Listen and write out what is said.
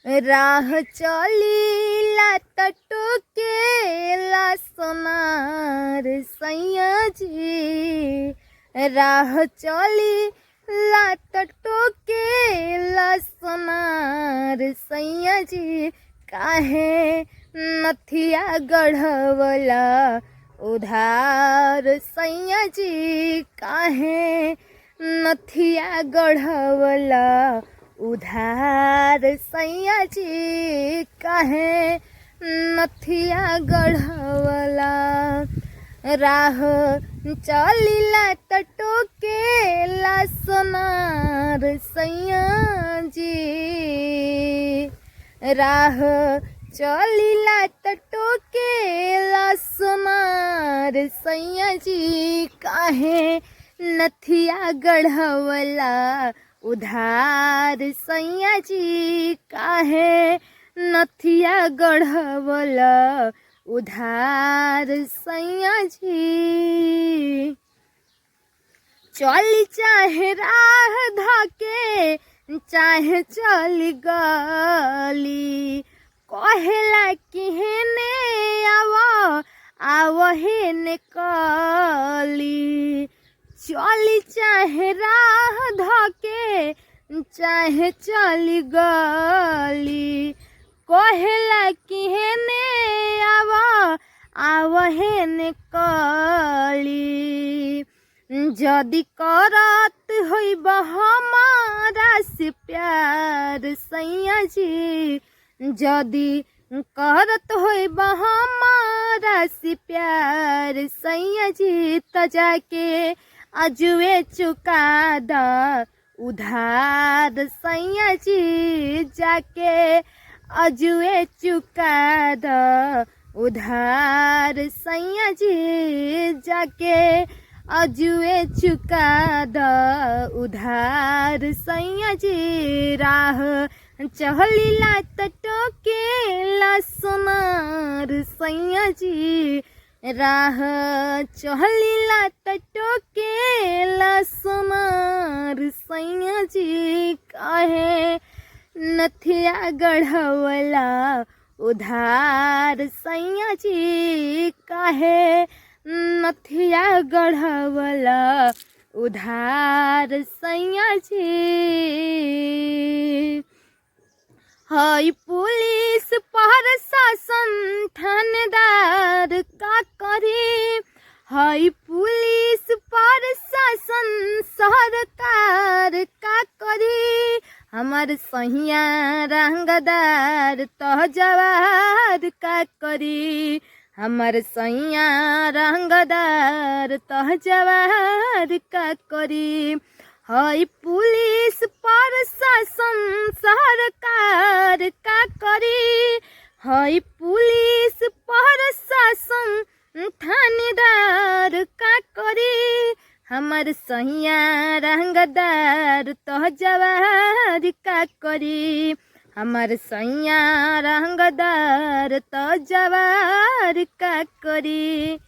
राह चलीला त टोकेला सोनार सैया जी। राह चलीला त टोकेला सोनार सैया जी। काहे नथिया गढ़वला उधार सैया जी। काहे नथिया गढ़वला उधार सैया जी। काहे नथिया गढ़वला। राह चलीला त टोकेला सोनार सैया जी। राह चलीला त टोकेला सोनार सैया जी। काहे नथिया गढ़वला उधार सैया जी। काहे नथिया गढ़वला उधार सैया जी। चली चाहे राह धके चाहे चली गली, कहेला कि हेने आव हेने कली। चली चाहे राह धके चाहे चली गली, कहेला कि हेने आव हेने कली। जदि करत होइब हमारा से प्यार सैया जी। जदि करत होइब हमारा से प्यार सैया जी। त जाके अजुए चुका द उधार सैया जी। जाके अजुए चुका द उधार सैया जी। जाके अजुए चुका द उधार सैया जी। राह चलीला त टोकेला सोनार सैया जी। राह चलीला त टोकेला सोनार सैया जी। काहे नथिया गढ़वला उधार सैया जी। काहे नथिया गढ़वला उधार सैया जी। हई पुलिस प्रशासन थानेदार का करी। हई पुलिस प्रशासन सरकार का करी। हमार सहिया रंगदार तो जवार का करी। हमार सैया रंगदार तो जवार का करी। हई पुलिस प्रशासन सरकार का करी। हई पुलिस प्रशासन थानेदार का करी। हमार सैया रंगदार तो जवार का करी। हमार सैया रंगदार तो जवार का करी।